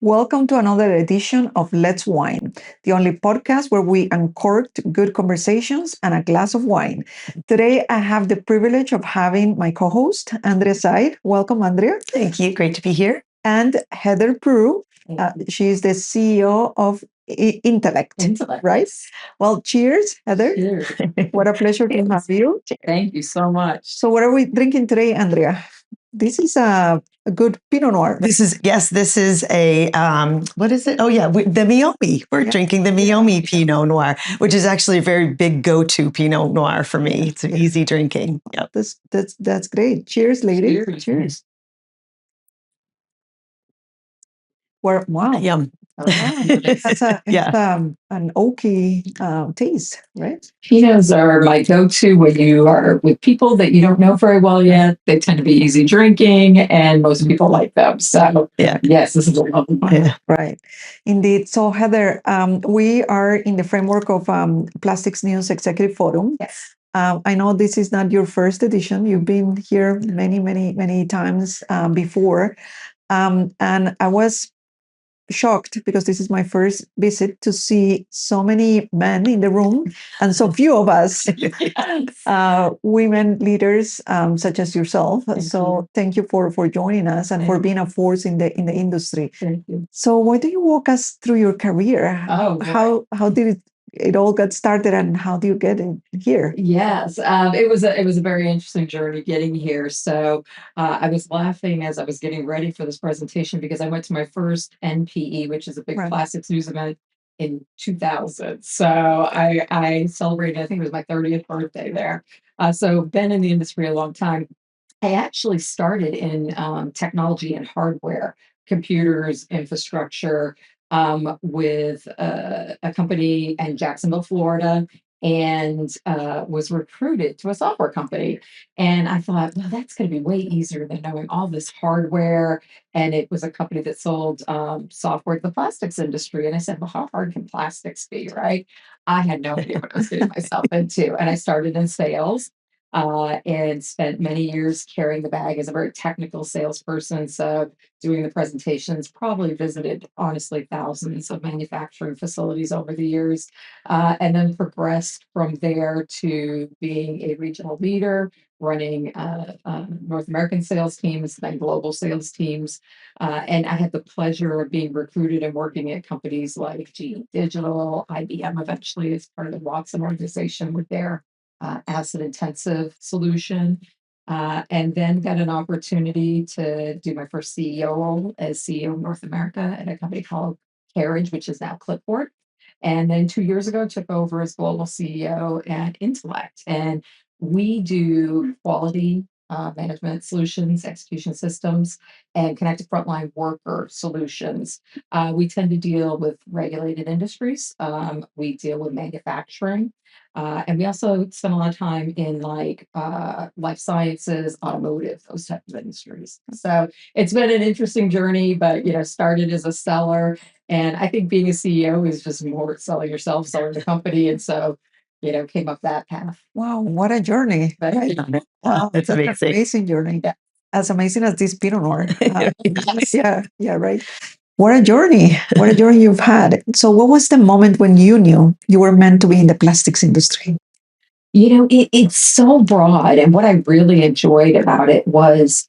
Welcome to another edition of Let's Wine, the only podcast where we uncorked good conversations and a glass of wine. Today, I have the privilege of having my co-host, Andrea Said. Welcome, Andrea. Thank you. Great to be here. And Heather Preu. She is the CEO of Intellect, right? Well, cheers, Heather. Cheers. What a pleasure to have you. Thank you so much. So what are we drinking today, Andrea? This is a good Pinot Noir. This is a what is it? Oh yeah, the Meiomi. We're drinking the Meiomi Pinot Noir, which is actually a very big go-to Pinot Noir for me. It's easy drinking. Yep. That's great. Cheers, ladies. Cheers. Wow. Yum. That's an oaky taste, right? Pinots are my go-to when you are with people that you don't know very well yet. They tend to be easy drinking, and most people like them. So, yes, this is a lovely one. Yeah. Right. Indeed. So, Heather, we are in the framework of Plastics News Executive Forum. Yes. I know this is not your first edition. You've been here many times before. And I was shocked because this is my first visit to see so many men in the room and so few of us women leaders such as yourself. Thank you for joining us and for being a force in the industry. Thank you. So why don't you walk us through your career? How did it all got started, and how do you get in here? Yes, it was a very interesting journey getting here. So I was laughing as I was getting ready for this presentation because I went to my first NPE, which is a big plastics news event, in 2000. So I celebrated, I think it was my 30th birthday there. So been in the industry a long time. I actually started in technology and hardware, computers, infrastructure, with a company in Jacksonville, Florida, and was recruited to a software company. And I thought, well, that's going to be way easier than knowing all this hardware. And it was a company that sold software to the plastics industry. And I said, well, how hard can plastics be, right? I had no idea what I was getting myself into. And I started in sales. And spent many years carrying the bag as a very technical salesperson. So doing the presentations, probably visited, honestly, thousands of manufacturing facilities over the years, and then progressed from there to being a regional leader, running North American sales teams, then global sales teams. And I had the pleasure of being recruited and working at companies like GE Digital, IBM, eventually as part of the Watson organization with their asset intensive solution, and then got an opportunity to do my first CEO role as CEO of North America at a company called Carriage, which is now Clipboard. And then 2 years ago, took over as global CEO at Intellect. And we do quality management solutions, execution systems, and connected frontline worker solutions. We tend to deal with regulated industries. We deal with manufacturing. And we also spend a lot of time in life sciences, automotive, those types of industries. So it's been an interesting journey, but started as a seller, and I think being a CEO is just more selling yourself, selling the company, and so came up that path. Wow, what a journey! Right? Wow, it's an amazing journey. Yeah. As amazing as this Pinot Noir. Yeah, right. What a journey. What a journey you've had. So what was the moment when you knew you were meant to be in the plastics industry? It's so broad. And what I really enjoyed about it was,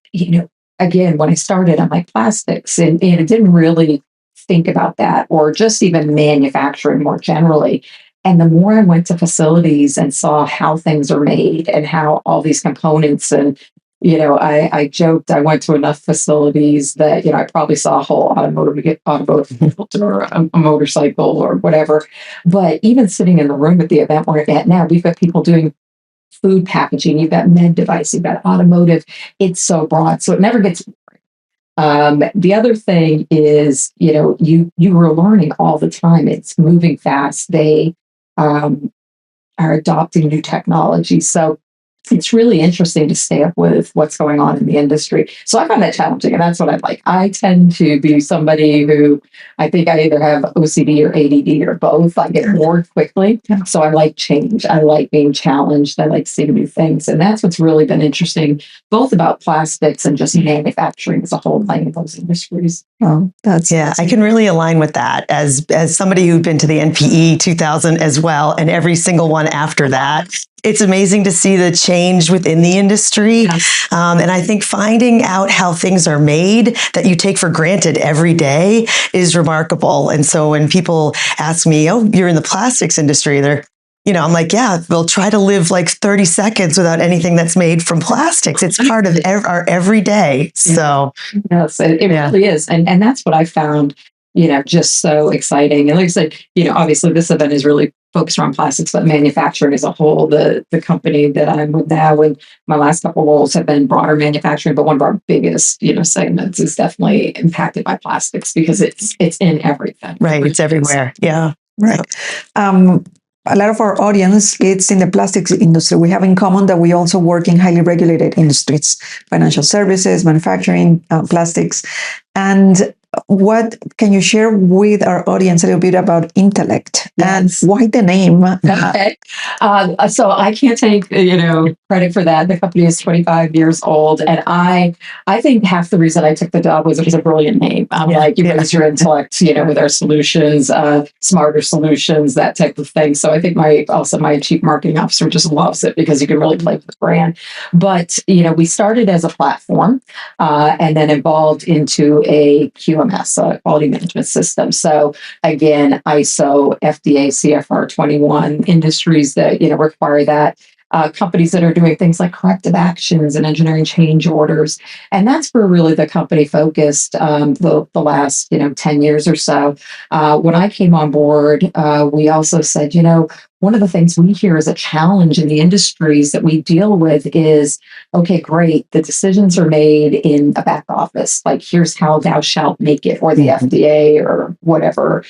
again, when I started, I'm like plastics, and I didn't really think about that, or just even manufacturing more generally. And the more I went to facilities and saw how things are made and how all these components, and I joked I went to enough facilities that I probably saw a whole automotive filter or a motorcycle or whatever. But even sitting in the room at the event we're at now, we've got people doing food packaging, you've got med device, you've got automotive. It's so broad, so it never gets boring. The other thing is, you were learning all the time. It's moving fast. They are adopting new technology. So it's really interesting to stay up with what's going on in the industry. So I find that challenging, and that's what I like. I tend to be somebody who I think I either have OCD or ADD or both. I get bored quickly. So I like change. I like being challenged. I like seeing new things. And that's what's really been interesting, both about plastics and just manufacturing as a whole, playing in those industries. That's I can really align with that as somebody who'd been to the NPE 2000 as well, and every single one after that. It's amazing to see the change within the industry. Yes. And I think finding out how things are made that you take for granted every day is remarkable. And so when people ask me, oh, you're in the plastics industry, I'm like, yeah, we'll try to live like 30 seconds without anything that's made from plastics. It's part of our everyday. So yes, it really is. And that's what I found, just so exciting. And like I said, obviously this event is really focused around plastics, but manufacturing as a whole. The company that I'm with now, and my last couple of roles have been broader manufacturing, but one of our biggest, segments is definitely impacted by plastics because it's in everything. Right, it's everywhere. Yeah, right. A lot of our audience, it's in the plastics industry. We have in common that we also work in highly regulated industries, financial services, manufacturing, plastics. And what can you share with our audience a little bit about Intellect and why the name? Okay. So I can't take, credit for that. The company is 25 years old. And I think half the reason I took the job was it was a brilliant name. Like you raise your intellect, with our solutions, smarter solutions, that type of thing. So I think my chief marketing officer just loves it because you can really play with the brand. But, we started as a platform and then evolved into a QMS, quality management system. So again, ISO, FDA, CFR 21 industries that, require that. Companies that are doing things like corrective actions and engineering change orders. And that's where really the company focused the last, 10 years or so. When I came on board, we also said, one of the things we hear as a challenge in the industries that we deal with is, okay, great, the decisions are made in a back office. Like, here's how thou shalt make it, or the FDA or whatever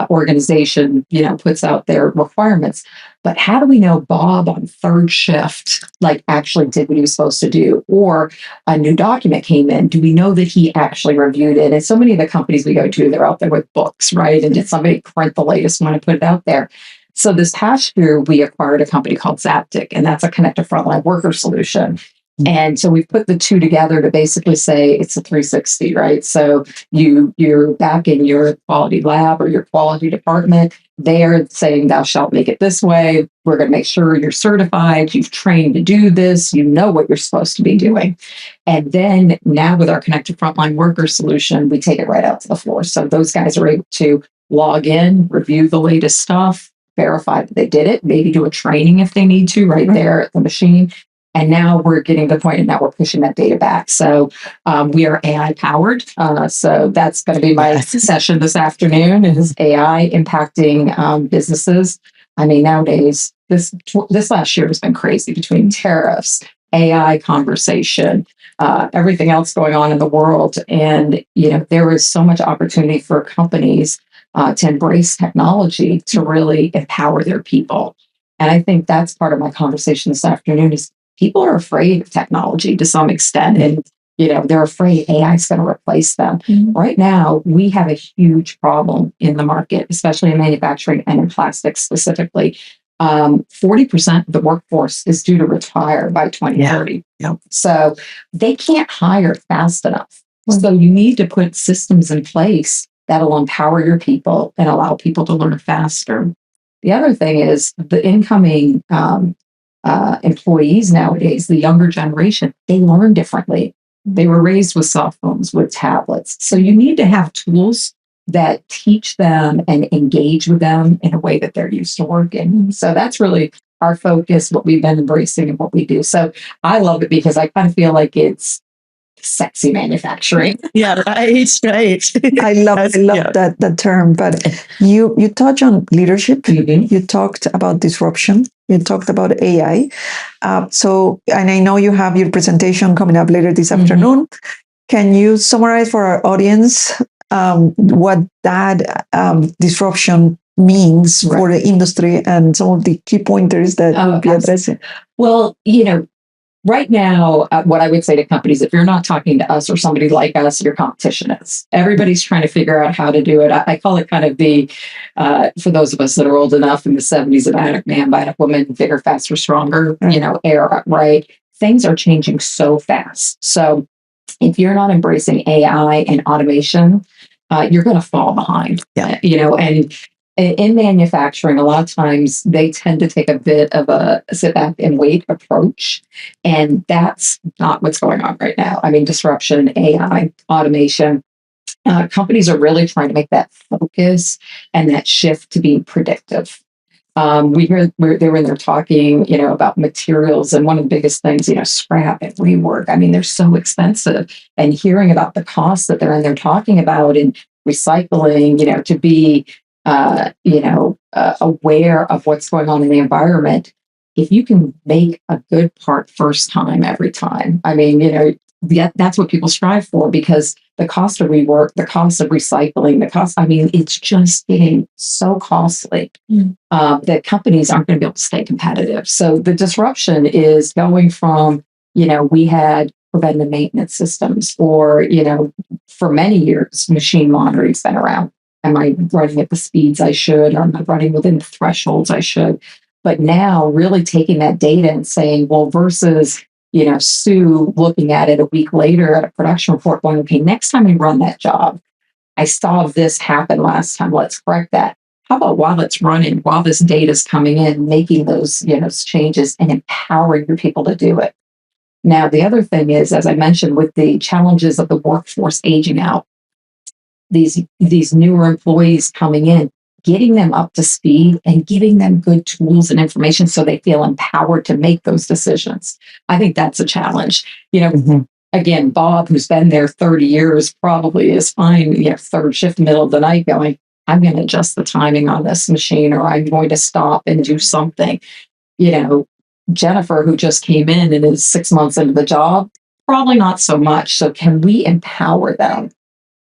organization, puts out their requirements. But how do we know Bob on third shift, actually did what he was supposed to do? Or a new document came in. Do we know that he actually reviewed it? And so many of the companies we go to, they're out there with books, right? And did somebody print the latest one and put it out there? So this past year, we acquired a company called Zaptic, and that's a connected frontline worker solution. And so we put the two together to basically say it's a 360, right? So you're back in your quality lab or your quality department. They're saying, thou shalt make it this way. We're going to make sure you're certified. You've trained to do this. You know what you're supposed to be doing. And then now with our connected frontline worker solution, we take it right out to the floor. So those guys are able to log in, review the latest stuff, verify that they did it, maybe do a training if they need to right there at the machine. And now we're getting to the point, and now we're pushing that data back. So we are AI powered. So that's going to be my session this afternoon, is AI impacting businesses. I mean, nowadays, this last year has been crazy between tariffs, AI conversation, everything else going on in the world. And, there is so much opportunity for companies to embrace technology to really empower their people. And I think that's part of my conversation this afternoon is people are afraid of technology to some extent. And, they're afraid AI is going to replace them. Right now, we have a huge problem in the market, especially in manufacturing and in plastics specifically. 40% of the workforce is due to retire by 2030. So they can't hire fast enough. So you need to put systems in place that'll empower your people and allow people to learn faster. The other thing is the incoming employees nowadays, the younger generation, they learn differently. They were raised with cell phones, with tablets. So you need to have tools that teach them and engage with them in a way that they're used to working. So that's really our focus, what we've been embracing and what we do. So I love it because I kind of feel like it's sexy manufacturing. Yeah, right. I love that term. But you touch on leadership. Mm-hmm. You talked about disruption. You talked about AI. And I know you have your presentation coming up later this afternoon. Can you summarize for our audience what that disruption means for the industry and some of the key pointers that you'll be addressing? Well, Right now, what I would say to companies, if you're not talking to us or somebody like us, your competition is. Everybody's trying to figure out how to do it. I call it kind of the, for those of us that are old enough in the 70s, a bionic man, bionic woman, bigger, faster, stronger, era, right? Things are changing so fast. So if you're not embracing AI and automation, you're going to fall behind. Yeah. And in manufacturing, a lot of times they tend to take a bit of a sit back and wait approach. And that's not what's going on right now. I mean, disruption, AI, automation, companies are really trying to make that focus and that shift to be predictive. We hear they were in there talking, about materials, and one of the biggest things, scrap and rework. I mean, they're so expensive, and hearing about the costs that they're in there talking about and recycling, to be, aware of what's going on in the environment. If you can make a good part first time every time, I mean, that's what people strive for, because the cost of rework, the cost of recycling, it's just getting so costly that companies aren't going to be able to stay competitive. So the disruption is going from, we had preventive maintenance systems, or, for many years, machine monitoring's been around. Am I running at the speeds I should? Or am I running within the thresholds I should? But now really taking that data and saying, well, versus Sue looking at it a week later at a production report going, okay, next time we run that job, I saw this happen last time. Let's correct that. How about while it's running, while this data is coming in, making those, changes and empowering your people to do it. Now, the other thing is, as I mentioned, with the challenges of the workforce aging out, these newer employees coming in, getting them up to speed and giving them good tools and information so they feel empowered to make those decisions. I think that's a challenge. Again, Bob, who's been there 30 years, probably is fine, third shift, middle of the night going, I'm going to adjust the timing on this machine, or I'm going to stop and do something. Jennifer, who just came in and is 6 months into the job, probably not so much. So can we empower them,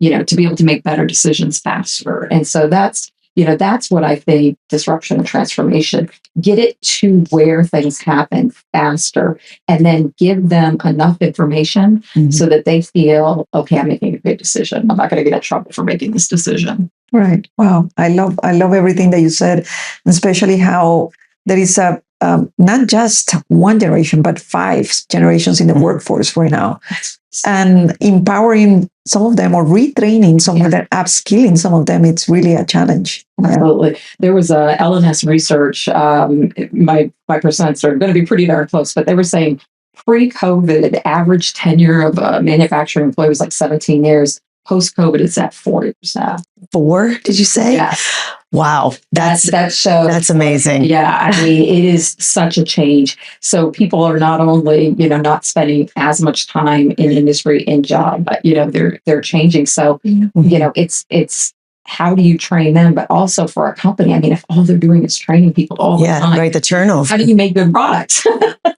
to be able to make better decisions faster? And so that's what I think disruption and transformation, get it to where things happen faster, and then give them enough information so that they feel, okay, I'm making a good decision. I'm not going to get in trouble for making this decision. Right. Wow. I love everything that you said, especially how there is not just one generation, but 5 generations in the workforce right now, and empowering some of them or retraining some of them, upskilling some of them. It's really a challenge. Absolutely. There was a LNS research. My percents are going to be pretty darn close, but they were saying pre-COVID average tenure of a manufacturing employee was like 17 years. Post-COVID, it's at 40%. 4, did you say? Yes. Wow. That shows. That's amazing. Yeah. I mean, it is such a change. So people are not only, not spending as much time in industry in job, but, they're changing. So, it's how do you train them? But also for a company, I mean, if all they're doing is training people all the time. Right. The turnover. How do you make good products?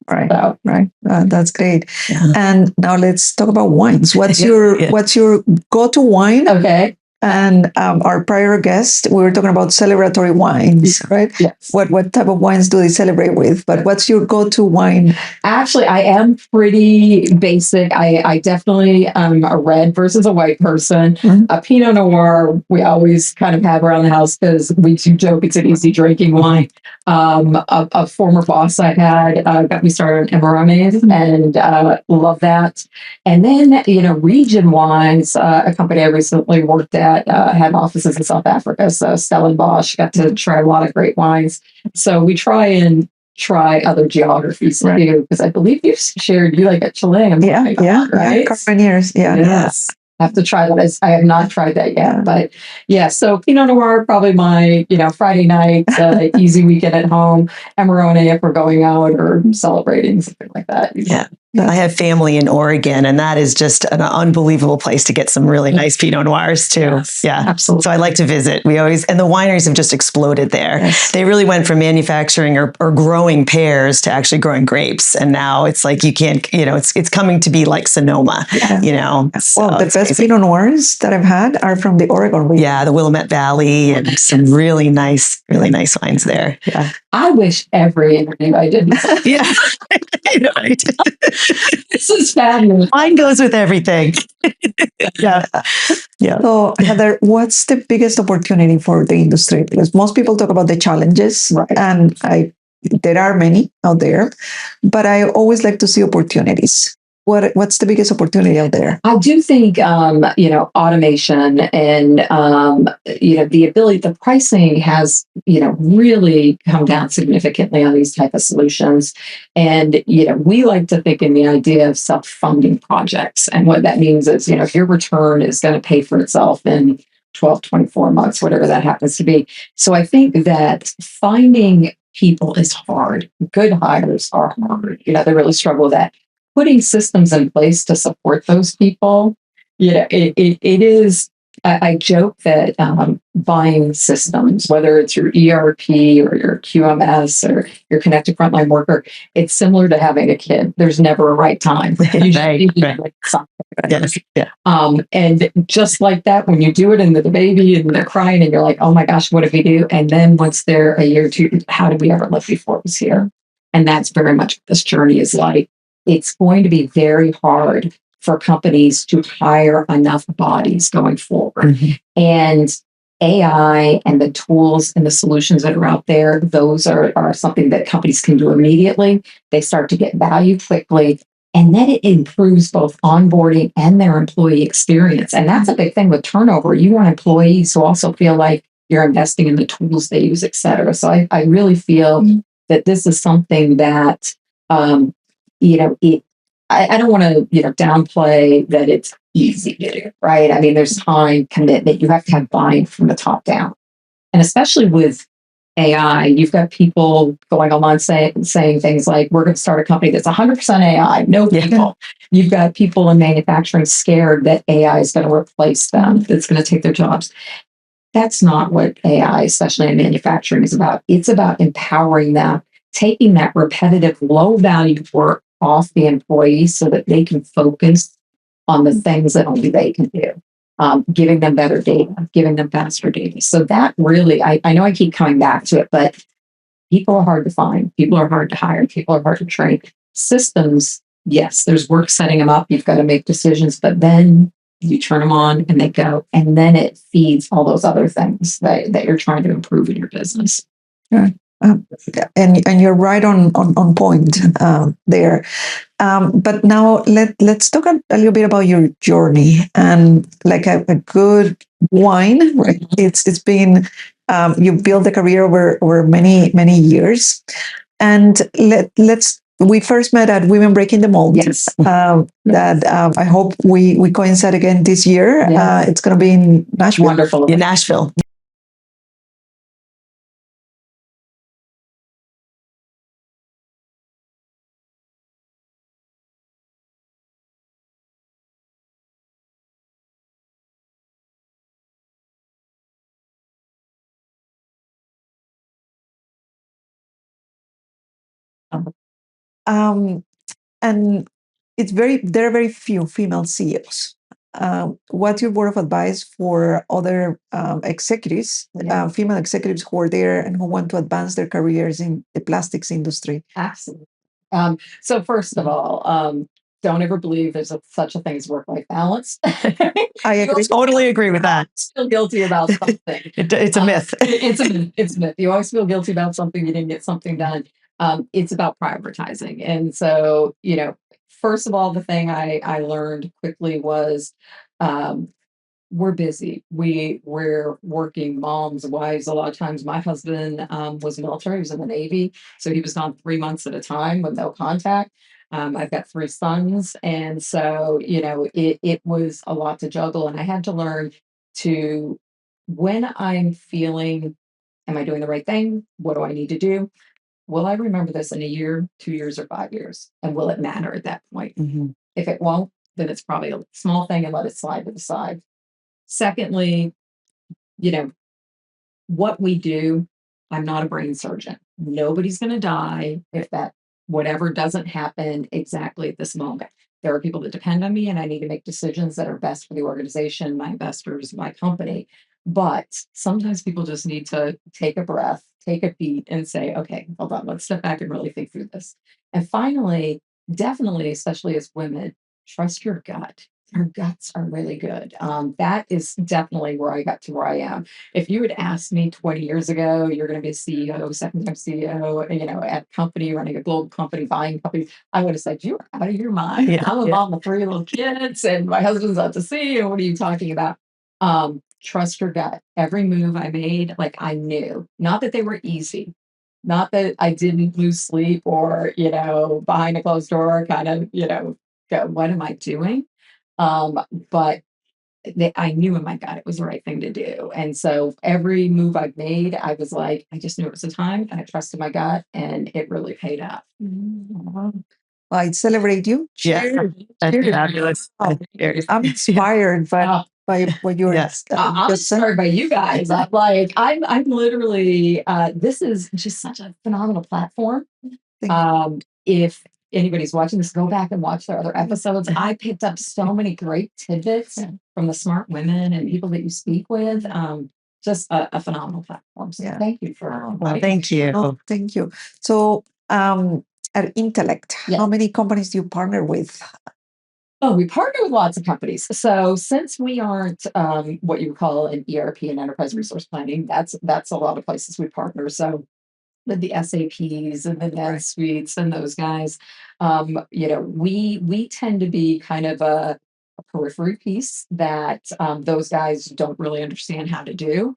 Right. So. Right. That's great. Yeah. And now let's talk about wines. What's your go-to wine? Okay. And our prior guest, we were talking about celebratory wines, right? Yes. What type of wines do they celebrate with? But what's your go-to wine? Actually, I am pretty basic. I definitely am a red versus a white person. A Pinot Noir, we always kind of have around the house because we do joke it's an easy drinking wine. A former boss I had got me started on Amarone, and love that. And then, region wines, a company I recently worked at, had offices in South Africa. So Stellenbosch, got to try a lot of great wines. So we try other geographies too, because I believe you like a Chilean. Right? Carabiniers. Yes. Have to try that. I have not tried that yet, but yeah. So Pinot Noir, probably my, Friday night, easy weekend at home. Amarone if we're going out or celebrating, something like that. Yeah. I have family in Oregon, and that is just an unbelievable place to get some really nice Pinot Noirs too. Yes, yeah, absolutely. So I like to visit. And the wineries have just exploded there. Yes. They really went from manufacturing or growing pears to actually growing grapes, and now it's like you can't. It's coming to be like Sonoma. So the best Pinot Noirs that I've had are from the Oregon region. Yeah, the Willamette Valley, and some really nice wines there. Yeah. I wish every interview I did. Yeah. This is fabulous. Wine goes with everything. Yeah. So, Heather, what's the biggest opportunity for the industry? Because most people talk about the challenges, right. And there are many out there, but I always like to see opportunities. What's the biggest opportunity out there? I do think, automation and, the ability, the pricing has, really come down significantly on these type of solutions. And, we like to think in the idea of self-funding projects. And what that means is, your return is going to pay for itself in 12, 24 months, whatever that happens to be. So I think that finding people is hard. Good hires are hard. They really struggle with that. Putting systems in place to support those people, it is. I joke that buying systems, whether it's your ERP or your QMS or your connected frontline worker, it's similar to having a kid. There's never a right time. You just need to do something. Yes. Yeah. And just like that, when you do it and the baby and they're crying and you're like, oh my gosh, what did we do? And then once they're a year or two, how did we ever live before it was here? And that's very much what this journey is like. It's going to be very hard for companies to hire enough bodies going forward. Mm-hmm. And AI and the tools and the solutions that are out there, those are something that companies can do immediately. They start to get value quickly. And then it improves both onboarding and their employee experience. And that's a big thing with turnover. You want employees who also feel like you're investing in the tools they use, et cetera. So I really feel that this is something that, I don't want to, downplay that it's easy to do, right? I mean, there's time, commitment. You have to have buy-in from the top down. And especially with AI, you've got people going online saying things like, we're going to start a company that's 100% AI, no people. You've got people in manufacturing scared that AI is going to replace them, that's going to take their jobs. That's not what AI, especially in manufacturing, is about. It's about empowering them, taking that repetitive, low-value work off the employees so that they can focus on the things that only they can do, giving them better data, giving them faster data. So that really, I know I keep coming back to it, but people are hard to find. People are hard to hire. People are hard to train. Systems, yes, there's work setting them up. You've got to make decisions, but then you turn them on and they go, and then it feeds all those other things that you're trying to improve in your business. Yeah. And you're right on point there. But now let's talk a little bit about your journey and like a good wine. Right? It's been you built a career over many years, and we first met at Women Breaking the Mold. Yes. That I hope we coincide again this year. Yes. It's going to be in Nashville. Wonderful. In Nashville. And there are very few female CEOs. What's your word of advice for other executives, female executives who are there and who want to advance their careers in the plastics industry? Absolutely. So first of all, don't ever believe there's such a thing as work-life balance. I agree. Totally agree with that. Feel guilty about something. It's a myth. It's a myth. It's a myth. You always feel guilty about something. You didn't get something done. It's about prioritizing. And so, first of all, the thing I learned quickly was we're busy. We're working moms, wives. A lot of times my husband was military. He was in the Navy. So he was gone 3 months at a time with no contact. I've got 3 sons. And so, it was a lot to juggle. And I had to learn to, when I'm feeling, am I doing the right thing? What do I need to do? will I remember this in a year, 2 years, or 5 years? And will it matter at that point? If it won't, then it's probably a small thing and let it slide to the side. Secondly, you know, what we do, I'm not a brain surgeon. Nobody's going to die if that whatever doesn't happen exactly at this moment. There are people that depend on me, and I need to make decisions that are best for the organization, my investors, my company. But sometimes people just need to take a breath, take a beat, and say, okay, hold on, let's step back and really think through this. And finally, definitely, especially as women, trust your gut. Our guts are really good. That is definitely where I got to where I am. If you had asked me 20 years ago, you're going to be a CEO, second time CEO, at a company, running a global company, buying companies, I would have said, you're out of your mind. Yeah, I'm a mom of 3 little kids and my husband's out to sea. And what are you talking about? Trust your gut. Every move I made, like I knew, not that they were easy, not that I didn't lose sleep or, behind a closed door, kind of, go, what am I doing? But I knew in my gut it was the right thing to do. And so every move I've made, I was like, I just knew it was the time and I trusted my gut and it really paid off. Well, I celebrate you. Yeah. Cheers. That's Cheers. fabulous. Oh, Cheers. I'm inspired by what you're Yes. I'm just saying. inspired by you guys. I'm like, I'm literally, this is just such a phenomenal platform. If anybody's watching this, go back and watch their other episodes. I picked up so many great tidbits from the smart women and people that you speak with. Just a phenomenal platform. So thank you for. Well, thank you. Oh, thank you. So, at Intellect, how many companies do you partner with? Oh, we partner with lots of companies. So since we aren't what you would call an ERP and enterprise resource planning, that's a lot of places we partner. So with the SAPs and the NetSuites and those guys, we tend to be kind of a periphery piece that those guys don't really understand how to do.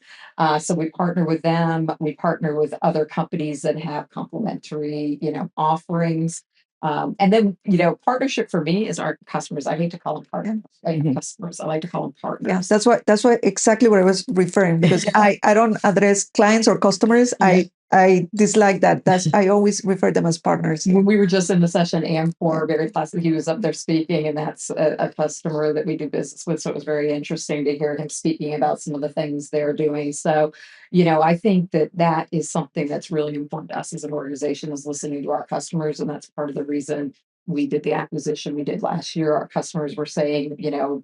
So we partner with them. We partner with other companies that have complementary, offerings. And then, partnership for me is our customers. I hate to call them partners. Customers. I like to call them partners. Yes, that's what exactly what I was referring, because I don't address clients or customers. I dislike that. I always refer them as partners. When we were just in the session, Amcor, very classic, he was up there speaking, and that's a customer that we do business with. So it was very interesting to hear him speaking about some of the things they're doing. So, I think that is something that's really important to us as an organization, is listening to our customers. And that's part of the reason we did the acquisition we did last year. Our customers were saying,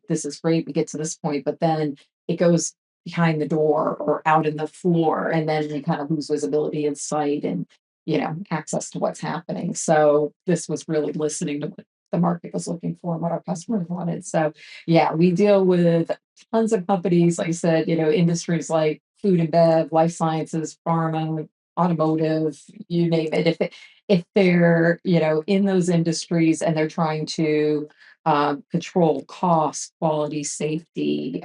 this is great, we get to this point, but then it goes behind the door or out in the floor, and then you kind of lose visibility and sight and access to what's happening. So this was really listening to what the market was looking for and what our customers wanted. So we deal with tons of companies, like I said, industries like food and bev, life sciences, pharma, automotive, you name it. If they're in those industries and they're trying to control cost, quality, safety,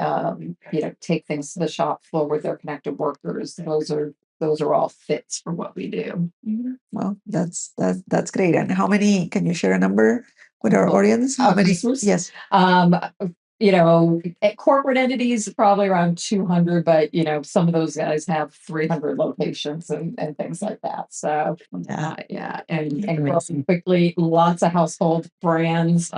take things to the shop floor with their connected workers. Those are all fits for what we do. Well, that's great. And how many? Can you share a number with our audience? How many? Yes. At corporate entities, probably around 200, but some of those guys have 300 locations and things like that. So and growing quickly. Lots of household brands,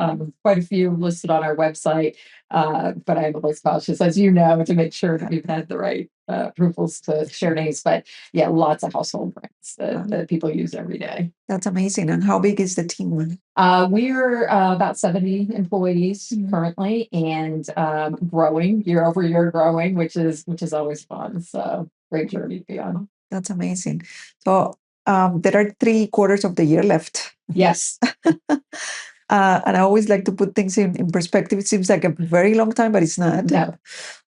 quite a few listed on our website. But I'm always cautious, as you know, to make sure that we've had the right approvals to share names. But lots of household brands that people use every day. That's amazing. And how big is the team? We're about 70 employees currently, and growing year over year, which is always fun. So great journey to be on. That's amazing. So there are 3 quarters of the year left. Yes. And I always like to put things in perspective. It seems like a very long time, but it's not. No.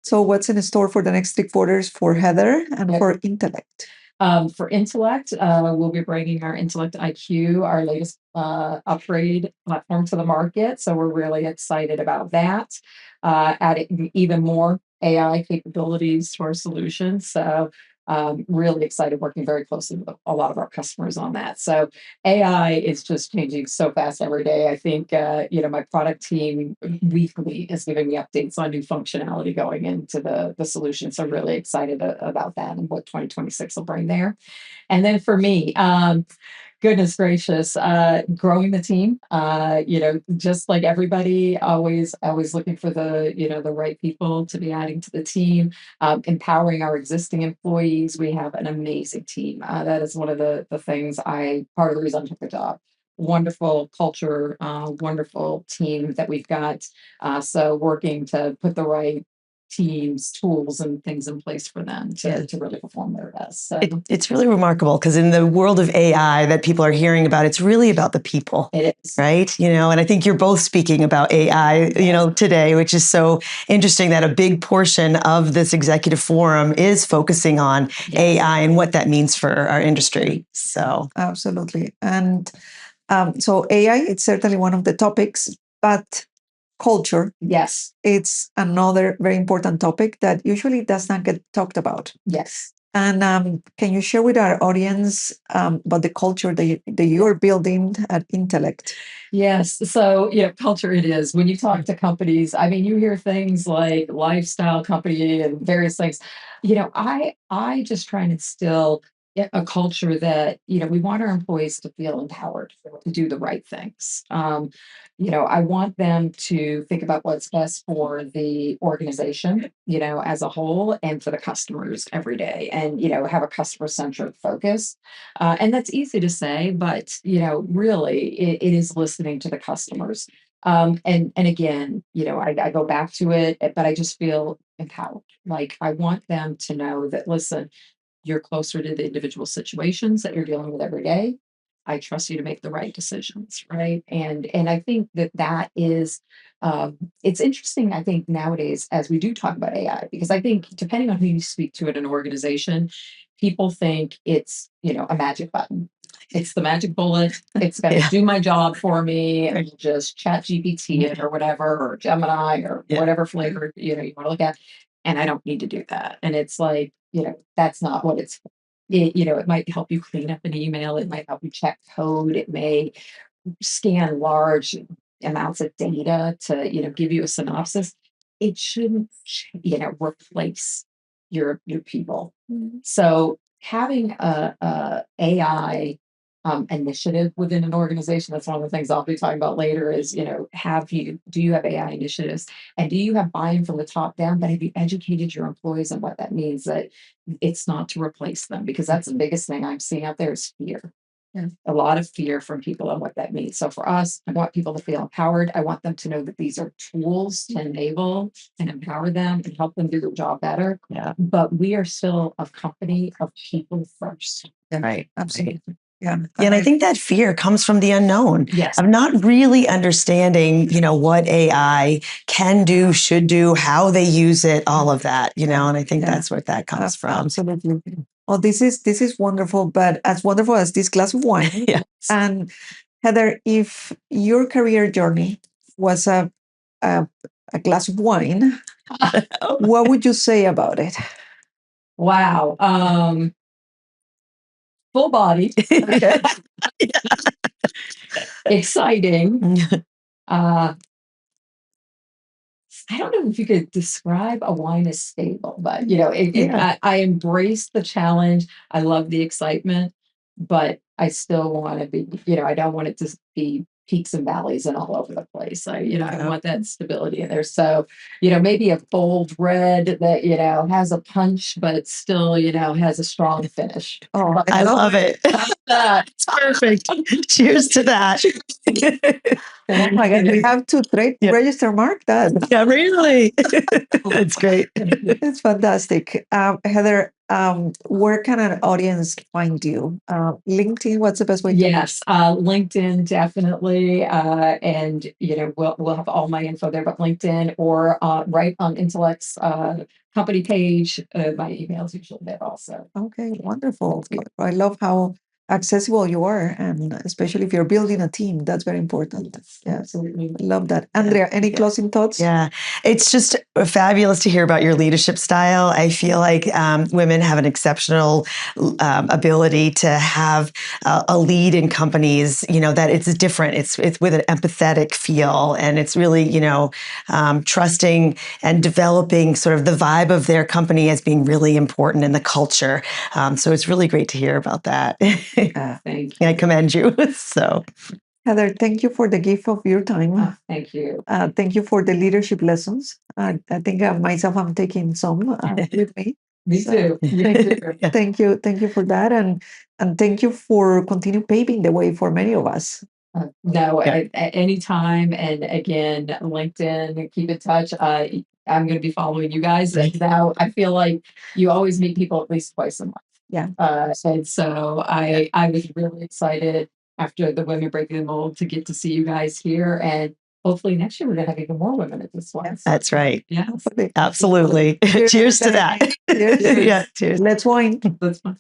So what's in store for the next 3 quarters for Heather and for Intellect? For Intellect, we'll be bringing our Intellect IQ, our latest upgrade platform, to the market. So we're really excited about that. Adding even more AI capabilities to our solutions. So Really excited working very closely with a lot of our customers on that. So AI is just changing so fast every day. I think, my product team weekly is giving me updates on new functionality going into the solution. So really excited about that and what 2026 will bring there. And then for me, goodness gracious, growing the team, just like everybody, always looking for the right people to be adding to the team, empowering our existing employees. We have an amazing team. That is one of the things part of the reason I took the job. Wonderful culture, wonderful team that we've got. So working to put the right teams, tools, and things in place for them to really perform their best. So it's really remarkable because in the world of AI that people are hearing about, it's really about the people. it is. Right. And I think you're both speaking about AI, today, which is so interesting that a big portion of this executive forum is focusing on AI and what that means for our industry. So absolutely. And so AI, it's certainly one of the topics, but culture, yes, it's another very important topic that usually does not get talked about. Yes. And can you share with our audience about the culture that you're building at Intellect? Yes. So, culture it is. When you talk to companies, I mean, you hear things like lifestyle company and various things. I just try and instill a culture that, we want our employees to feel empowered to do the right things. I want them to think about what's best for the organization, as a whole and for the customers every day and, have a customer centric focus. And that's easy to say, but really, it is listening to the customers. And again, I go back to it, but I just feel empowered. Like I want them to know that listen, you're closer to the individual situations that you're dealing with every day. I trust you to make the right decisions, right? And I think that is it's interesting. I think nowadays, as we do talk about AI, because I think depending on who you speak to in an organization, people think it's a magic button. It's the magic bullet. It's going to do my job for me, and just chat GPT it or whatever, or Gemini or whatever flavor you want to look at. And I don't need to do that. And it's like, that's not what it's it might help you clean up an email. It might help you check code. It may scan large amounts of data to, give you a synopsis. It shouldn't, replace your people. So having a AI initiative within an organization, that's one of the things I'll be talking about later is, do you have AI initiatives and do you have buy-in from the top down, but have you educated your employees on what that means, that it's not to replace them? Because that's the biggest thing I'm seeing out there is fear. A lot of fear from people on what that means. So for us, I want people to feel empowered. I want them to know that these are tools to enable and empower them and help them do their job better. Yeah. But we are still a company of people first. Right. Absolutely. Yeah. And I think that fear comes from the unknown of not really understanding, what AI can do, should do, how they use it, all of that, and I think that's where that comes from. Absolutely. Well, this is wonderful, but as wonderful as this glass of wine. Yes. And Heather, if your career journey was a glass of wine, what would you say about it? Wow. Full body. Exciting. I don't know if you could describe a wine as stable, but I embrace the challenge. I love the excitement, but I still want to be, I don't want it to be peaks and valleys and all over the place. I want that stability in there. So, maybe a bold red that, has a punch, but still, has a strong finish. Oh, I love it. It's perfect. Cheers to that. Oh my God, you have to register mark that. Yeah, really. That's great. It's fantastic. Heather, where can an audience find you? LinkedIn, what's the best way to Yes, LinkedIn definitely, and we'll have all my info there. But LinkedIn or right on Intellect's company page, my email is usually there also. Okay, wonderful. I love how accessible you are, and especially if you're building a team, that's very important. Yes, absolutely. I love that. Andrea, any closing thoughts? Yeah, it's just fabulous to hear about your leadership style. I feel like women have an exceptional ability to have a lead in companies, that it's different. It's with an empathetic feel, and it's really, trusting and developing sort of the vibe of their company as being really important in the culture. So it's really great to hear about that. Thank you. I commend you. So, Heather, thank you for the gift of your time. Thank you. Thank you for the leadership lessons. I think myself, I'm taking some with me. Me too. Thank you. Thank you for that. And thank you for continue paving the way for many of us. No, at any time. And again, LinkedIn, keep in touch. I'm going to be following you guys. And now I feel like you always meet people at least twice a month. Yeah. And so I was really excited after the Women Breaking the Mold to get to see you guys here. And hopefully next year we're going to have even more women at this one. That's right. Yeah. Absolutely. Cheers to that. Cheers. Yeah, cheers. Let's wine. That's fun.